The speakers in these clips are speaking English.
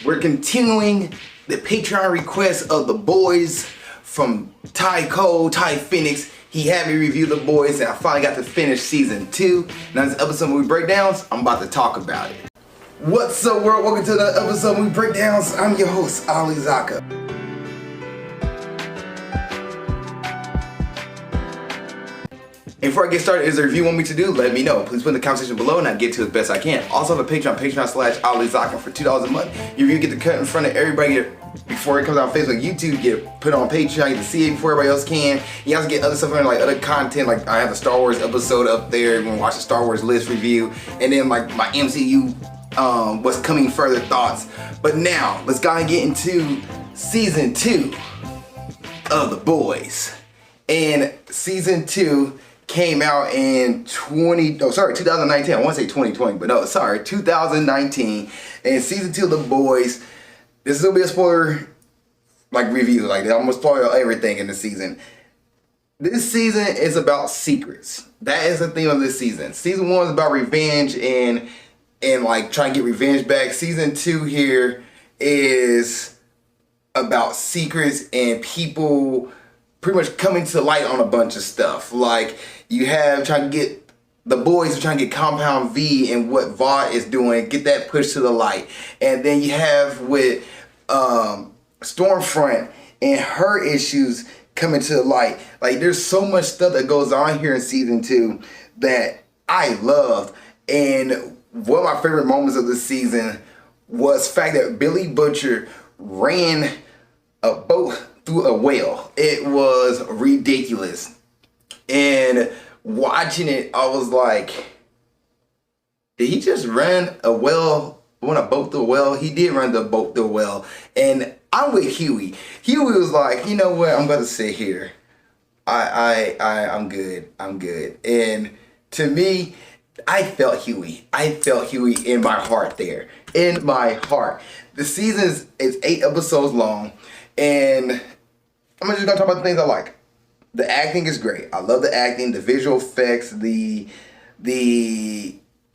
We're continuing the Patreon request of The Boys from Ty Phoenix. He had me review The Boys and I finally got to finish season 2. Now this episode movie breakdowns, I'm about to talk about it. What's up world? Welcome to another episode movie breakdowns. I'm your host, Ali Zakka. And before I get started, is there a review you want me to do? Let me know. Please put in the comment section below and I'll get to it as best I can. Also have a Patreon, patreon.com/AliZakka for $2 a month. Your review get to cut in front of everybody before it comes out on Facebook, YouTube, get put on Patreon, you can see it before everybody else can. You also get other stuff like other content, like I have a Star Wars episode up there, you want to watch the Star Wars list review, and then like my MCU what's coming further thoughts. But now, let's go and get into season 2 of The Boys. And season 2 came out in 2019. I want to say 2020, but no, sorry, 2019. And season 2 of The Boys, this is gonna be a spoiler review. I'm gonna spoil everything in the season. This season is about secrets. That is the theme of this season. Season 1 is about revenge and like trying to get revenge back. Season 2 here is about secrets and people pretty much coming to light on a bunch of stuff. Like you have trying to get the boys are trying to get Compound V and what Vought is doing, get that pushed to the light. And then you have with Stormfront and her issues coming to the light. Like there's so much stuff that goes on here in season 2 that I loved. And one of my favorite moments of the season was the fact that Billy Butcher ran a boat through a whale. It was ridiculous. And watching it, I was like, did he just run a boat through a well? He did run the boat through a well. And I'm with Huey. Huey was like, you know what, I'm gonna sit here. I'm good. And to me, I felt Huey. In my heart there. In my heart. The season is 8 episodes long. And I'm just gonna talk about the things I like. The acting is great. I love the acting, the visual effects, the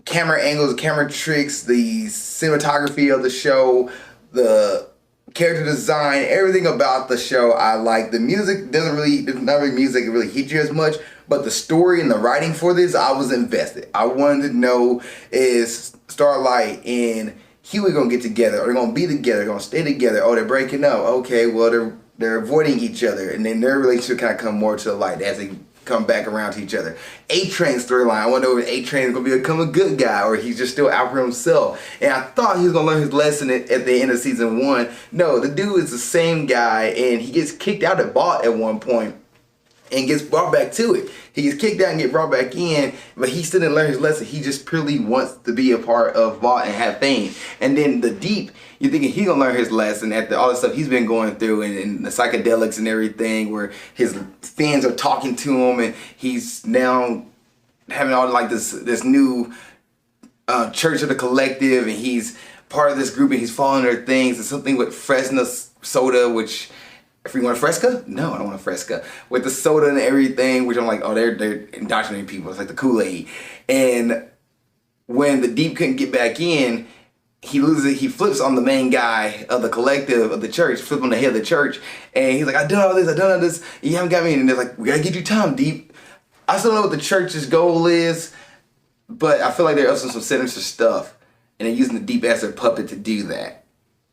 camera angles, the camera tricks, the cinematography of the show, the character design, everything about the show I like. The music there's not really music that really hits you as much, but the story and the writing for this, I was invested. I wanted to know, is Starlight and Huey gonna get together? Are they gonna be together? Gonna stay together? Oh, they're breaking up. Okay, well they're avoiding each other, and then their relationship kind of come more to the light as they come back around to each other. A-Train's storyline, I want to know if A-Train is going to become a good guy or he's just still out for himself. And I thought he was going to learn his lesson at the end of season 1. No, the dude is the same guy, and he gets kicked out of Vought at one point and gets brought back to it. He gets kicked out and get brought back in, but he still didn't learn his lesson. He just purely wants to be a part of Vought and have fame. And then the Deep, you're thinking he's gonna learn his lesson after all the stuff he's been going through and the psychedelics and everything, where his fans are talking to him and he's now having all this new church of the collective, and he's part of this group and he's following their things. And something with Fresno soda, which, if you want a Fresca? No, I don't want a Fresca. With the soda and everything, which I'm like, oh, they're indoctrinating people. It's like the Kool-Aid. And when the Deep couldn't get back in, he loses it. He flips on the main guy of the collective of the church, flip on the head of the church. And he's like, I've done all this. You haven't got me in. And they're like, we gotta get you time, Deep. I still don't know what the church's goal is, but I feel like they're up to some sinister stuff. And they're using the Deep as their puppet to do that.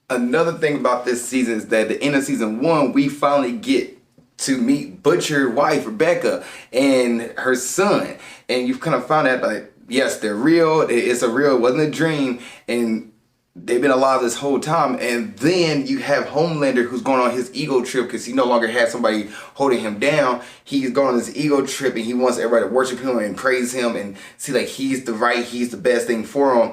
Another thing about this season is that at the end of season 1, we finally get to meet Butcher's wife, Rebecca, and her son. And you've kind of found out, like, yes, they're real. It wasn't a dream. And they've been alive this whole time. And then you have Homelander, who's going on his ego trip because he no longer has somebody holding him down. He's going on this ego trip and he wants everybody to worship him and praise him and see like he's the best thing for him.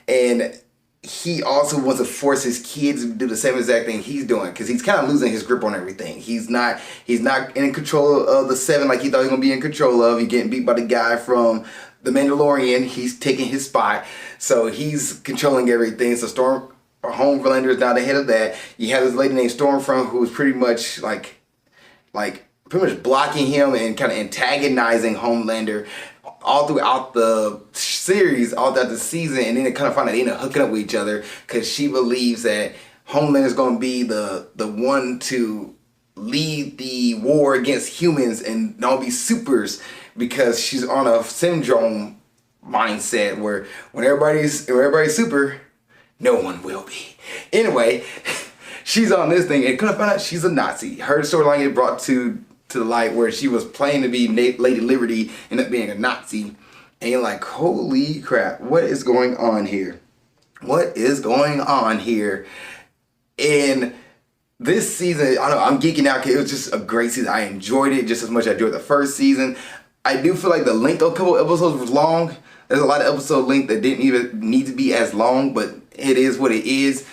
And he also wants to force his kids to do the same exact thing he's doing because he's kind of losing his grip on everything. He's not in control of the 7 like he thought he was going to be in control of. He's getting beat by the guy from The Mandalorian. He's taking his spot. So he's controlling everything. So Homelander is now the head of that. You have this lady named Stormfront who is pretty much blocking him and kind of antagonizing Homelander all throughout the series, all throughout the season, and then they kind of find out they end up hooking up with each other because she believes that Homelander's gonna be the one to lead the war against humans and don't be supers, because she's on a syndrome mindset where when everybody's super, no one will be. Anyway, she's on this thing and couldn't find out she's a Nazi. Her storyline get brought to the light where she was playing to be Lady Liberty, ended up being a Nazi. And you're like, holy crap, what is going on here? What is going on here? And this season, I don't know, I'm geeking out because it was just a great season. I enjoyed it just as much as I enjoyed the first season. I do feel like the length of a couple episodes was long. There's a lot of episode length that didn't even need to be as long, but it is what it is.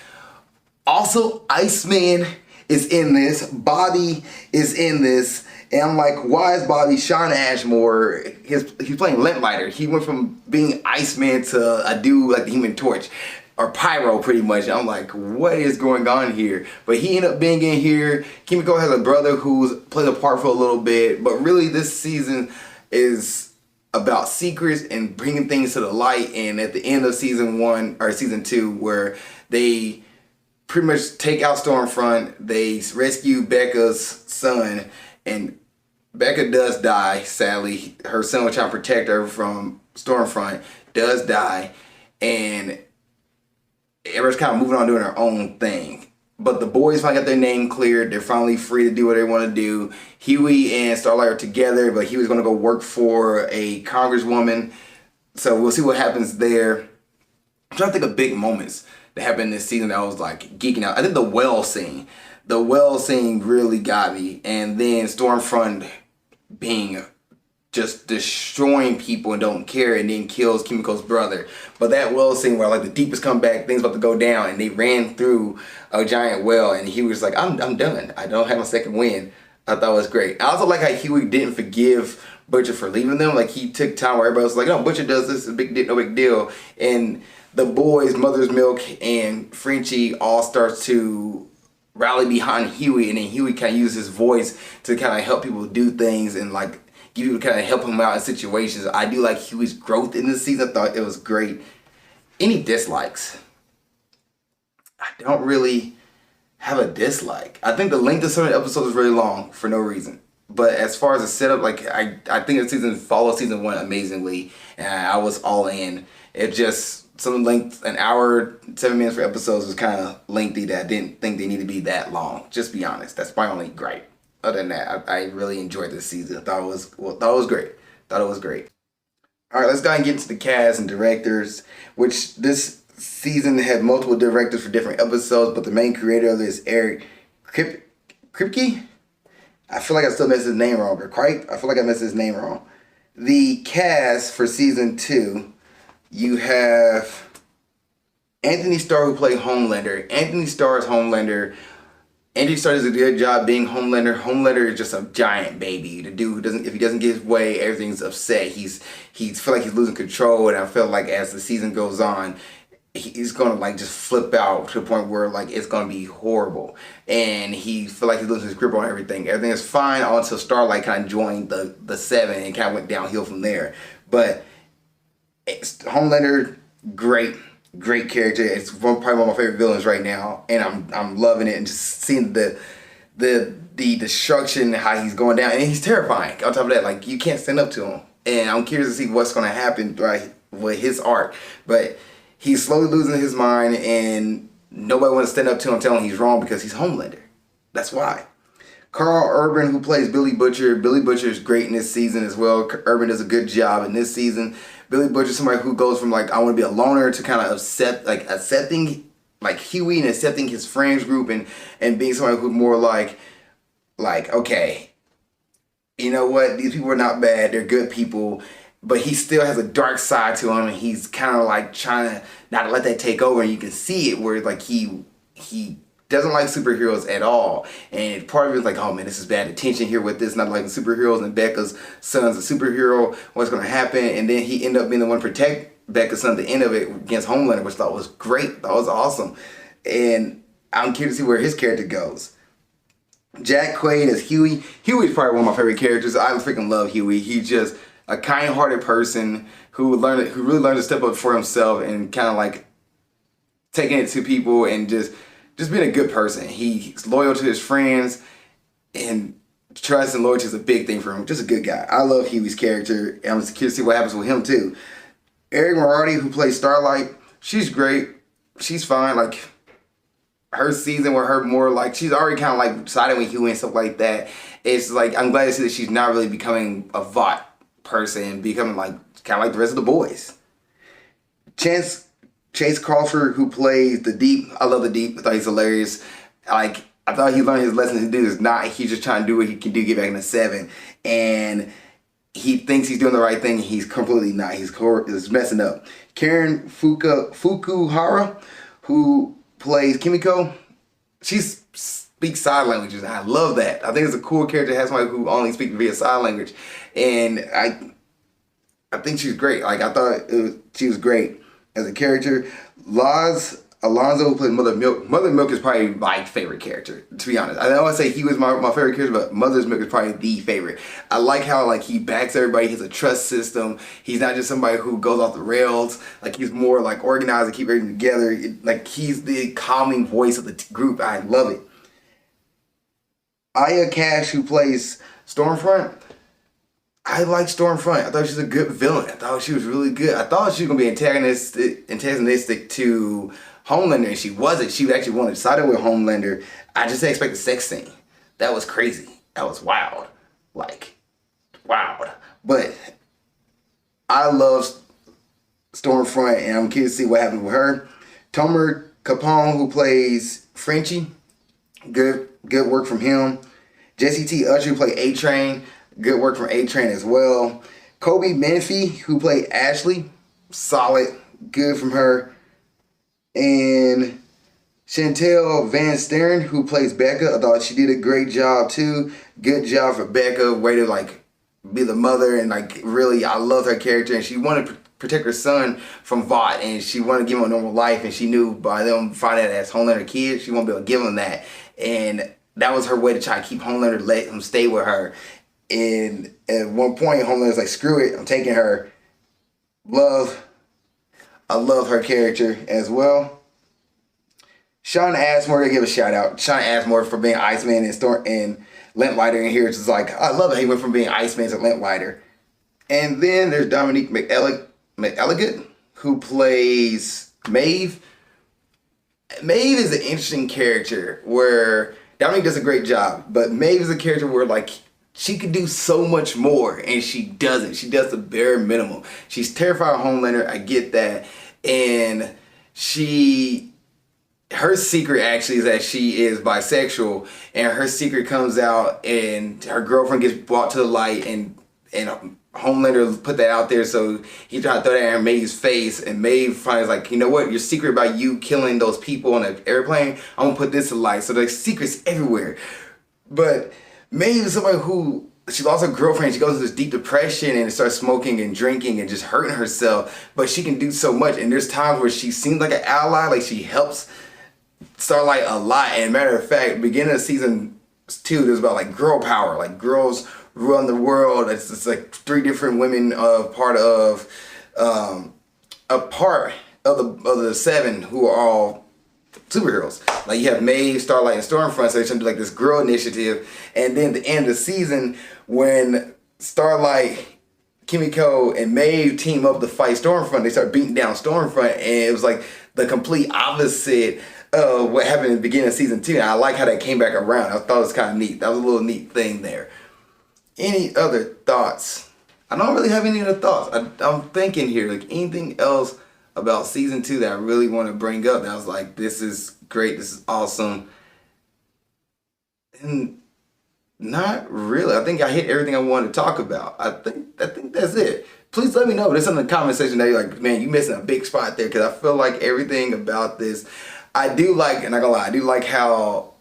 Also, Iceman is in this. Bobby is in this. And I'm like, why is Bobby Sean Ashmore? He's playing Lintlighter. He went from being Iceman to a dude like the Human Torch. Or Pyro, pretty much. I'm like, what is going on here? But he ended up being in here. Kimiko has a brother who's played a part for a little bit. But really, this season is about secrets and bringing things to the light. And at the end of season 1 or season 2, where they pretty much take out Stormfront, they rescue Becca's son, and Becca does die, sadly. Her son was trying to protect her from Stormfront, does die, and everyone's kind of moving on doing their own thing. But the boys finally got their name cleared. They're finally free to do what they want to do. Huey and Starlight are together, but Huey's going to go work for a congresswoman. So we'll see what happens there. I'm trying to think of big moments that happened this season that I was like geeking out. I think the well scene. The well scene really got me. And then Stormfront being just destroying people and don't care, and then kills Kimiko's brother. But that well scene where like the deepest come back, things about to go down, and they ran through a giant well, and he was like, I'm done. I don't have a second win. I thought it was great. I also like how Huey didn't forgive Butcher for leaving them. Like, he took time where everybody was like, no, Butcher does this, no big deal. And the boys, Mother's Milk and Frenchie, all start to rally behind Huey, and then Huey kind of uses his voice to kind of help people do things and like give people kind of help him out in situations. I do like Huey's growth in this season. I thought it was great. Any dislikes? I don't really have a dislike. I think the length of some of the episodes is really long for no reason. But as far as the setup, like I think the season followed season 1 amazingly, and I was all in. It just, some length, an hour, 7 minutes for episodes was kind of lengthy that I didn't think they need to be that long. Just be honest. That's my only gripe. Other than that, I really enjoyed this season. I thought it was great. Thought it was great. All right, let's go and get into the cast and directors, which this season had multiple directors for different episodes, but the main creator of this is Eric Kripke. I feel like I still messed his name wrong, but I feel like I messed his name wrong. The cast for season 2, you have Anthony Starr, who played Homelander. Anthony Starr is Homelander. Anthony Starr does a good job being Homelander. Homelander is just a giant baby. The dude who doesn't, if he doesn't get his way, everything's upset. He feel like he's losing control, and I feel like as the season goes on, he's gonna like just flip out to the point where like it's gonna be horrible, and he feel like he's losing his grip on everything. Everything is fine until Starlight kind of joined the 7 and kind of went downhill from there. But Homelander, great character. It's probably one of my favorite villains right now, and I'm loving it, and just seeing the destruction, how he's going down, and he's terrifying. On top of that, like, you can't stand up to him, and I'm curious to see what's going to happen right with his arc. But he's slowly losing his mind, and nobody wants to stand up to him, telling him he's wrong because he's Homelander. That's why. Carl Urban, who plays Billy Butcher. Billy Butcher is great in this season as well. Urban does a good job in this season. Billy Butcher is somebody who goes from like, I want to be a loner, to kind of accepting like Huey and accepting his friends group, and being somebody who's more like, okay, you know what? These people are not bad. They're good people. But he still has a dark side to him, and he's kind of like trying to not to let that take over. And you can see it where like he doesn't like superheroes at all. And part of it is like, oh man, this is bad attention here with this, not liking superheroes, and Becca's son's a superhero. What's going to happen? And then he ended up being the one to protect Becca's son at the end of it against Homelander, which I thought was great. That was awesome. And I'm curious to see where his character goes. Jack Quaid as Huey. Huey's probably one of my favorite characters. I freaking love Huey. He's just a kind-hearted person who really learned to step up for himself and kind of like taking it to people and just just being a good person. He's loyal to his friends, and trust and loyalty is a big thing for him. Just a good guy. I love Huey's character, and I'm just curious to see what happens with him too. Eric Moriarty, who plays Starlight, she's great. She's fine. Like, her season with her more like, she's already kind of like siding with Huey and stuff like that. It's like, I'm glad to see that she's not really becoming a Vought person, becoming like kind of like the rest of the boys. Chase Crawford, who plays the Deep. I love the Deep. I thought he's hilarious. Like, I thought he learned his lesson to do this. Not, he's just trying to do what he can do, get back in the 7. And he thinks he's doing the right thing. He's completely not. He's messing up. Karen Fukuhara, who plays Kimiko, she speaks sign languages. I love that. I think it's a cool character to have somebody who only speaks via sign language. And I think she's great. Like, I thought she was great as a character. Alonzo, who plays Mother Milk. Mother Milk is probably my favorite character, to be honest. I don't want to say he was my favorite character, but Mother's Milk is probably the favorite. I like how, like, he backs everybody. He has a trust system. He's not just somebody who goes off the rails. Like, he's more, like, organized and keep everything together. Like, he's the calming voice of the group. I love it. Aya Cash, who plays Stormfront. I like Stormfront. I thought she was a good villain. I thought she was really good. I thought she was going to be antagonistic to Homelander, and she wasn't. She actually wanted to side with Homelander. I just didn't expect the sex scene. That was crazy. That was wild. Like, wild. But I love Stormfront, and I'm curious to see what happens with her. Tomer Capone, who plays Frenchie. Good work from him. Jesse T. Usher, who played A-Train. Good work from A-Train as well. Kobe Menifee, who played Ashley. Solid. Good from her. And Chantel Van Stern, who plays Becca. I thought she did a great job too. Good job for Becca. Way to like be the mother, and like really, I love her character. And she wanted to protect her son from Vought, and she wanted to give him a normal life. And she knew by them finding out as Homelander kid, she won't be able to give him that. And that was her way to try to keep Homelander, let him stay with her. And at one point, Homelander's like, screw it, I'm taking her. I love her character as well. Sean Asmore, I give a shout out. Sean Asmore for being Iceman and Lamplighter in here. It's just like, I love it. He went from being Iceman to Lamplighter. And then there's Dominique McElligott, who plays Maeve. Maeve is an interesting character where Dominique does a great job, but Maeve is a character where like she could do so much more, and she doesn't. She does the bare minimum. She's terrified of Homelander. I get that. And her secret actually is that she is bisexual, and her secret comes out, and her girlfriend gets brought to the light, and Homelander put that out there, so he tried to throw that in Maeve's face, and Maeve finally is like, you know what, your secret about you killing those people on an airplane, I'm gonna put this to light. So there's secrets everywhere. But Maeve is somebody who, she lost her girlfriend, she goes into this deep depression and starts smoking and drinking and just hurting herself, but she can do so much. And there's times where she seems like an ally, like she helps Starlight a lot. And matter of fact, beginning of season 2, there's about like girl power, like girls run the world. It's like 3 different women part of the 7 who are all superheroes. Like you have Maeve, Starlight, and Stormfront, so they're trying to do like this girl initiative. And then at the end of the season, when Starlight, Kimiko, and Maeve team up to fight Stormfront, they start beating down Stormfront, and it was like the complete opposite of what happened in the beginning of season 2. And I like how that came back around. I thought it was kind of neat. That was a little neat thing there. Any other thoughts? I don't really have any other thoughts. I'm thinking here, like anything else about season 2 that I really want to bring up. That I was like, this is great, this is awesome. And not really. I think I hit everything I wanted to talk about. I think that's it. Please let me know. There's something in the comment section that you're like, man, you missing a big spot there, because I feel like everything about this, I do like, and I'm not gonna lie, I do like how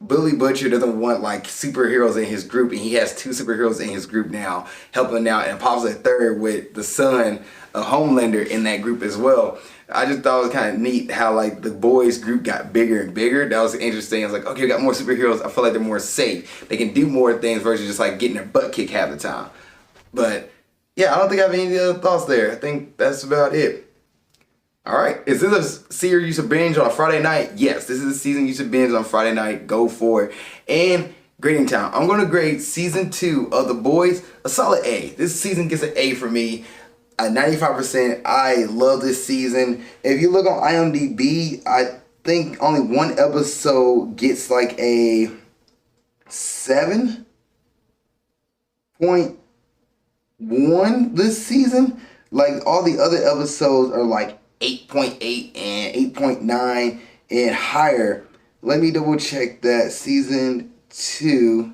Billy Butcher doesn't want like superheroes in his group, and he has 2 superheroes in his group now helping out, and pops a third with the son of Homelander in that group as well. I just thought it was kind of neat how like the boys group got bigger and bigger. That was interesting. I was like, okay, we got more superheroes. I feel like they're more safe. They can do more things versus just like getting their butt kicked half the time. But yeah, I don't think I have any other thoughts there. I think that's about it. All right, is this a series you should binge on a Friday night? Yes, this is a season you should binge on Friday night. Go for it. And grading time. I'm going to grade season 2 of The Boys a solid A. This season gets an A for me. At 95%. I love this season. If you look on IMDb, I think only one episode gets like a 7.1 this season. Like all the other episodes are like 8.8 and 8.9 and higher. Let me double check that. Season 2.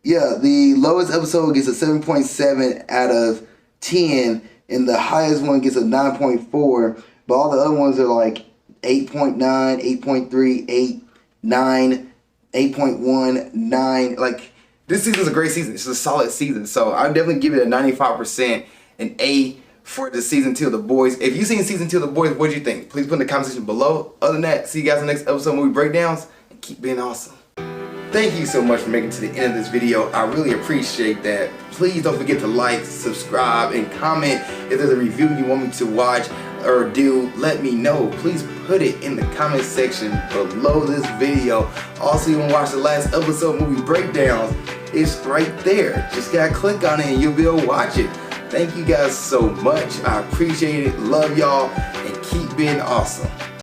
Yeah, the lowest episode gets a 7.7 out of 10, and the highest one gets a 9.4, but all the other ones are like 8.9, 8.3, 8, 9, 8.1, 9. Like, this season's a great season. It's a solid season. So I definitely give it a 95%, an A for the season 2 of The Boys. If you've seen season 2 of The Boys, what do you think? Please put in the comment section below. Other than that, see you guys in the next episode of Movie Breakdowns, and keep being awesome. Thank you so much for making it to the end of this video. I really appreciate that. Please don't forget to like, subscribe, and comment. If there's a review you want me to watch or do, let me know. Please put it in the comment section below this video. Also, you want to watch the last episode of Movie Breakdowns, it's right there. Just gotta click on it and you'll be able to watch it. Thank you guys so much. I appreciate it. Love y'all, and keep being awesome.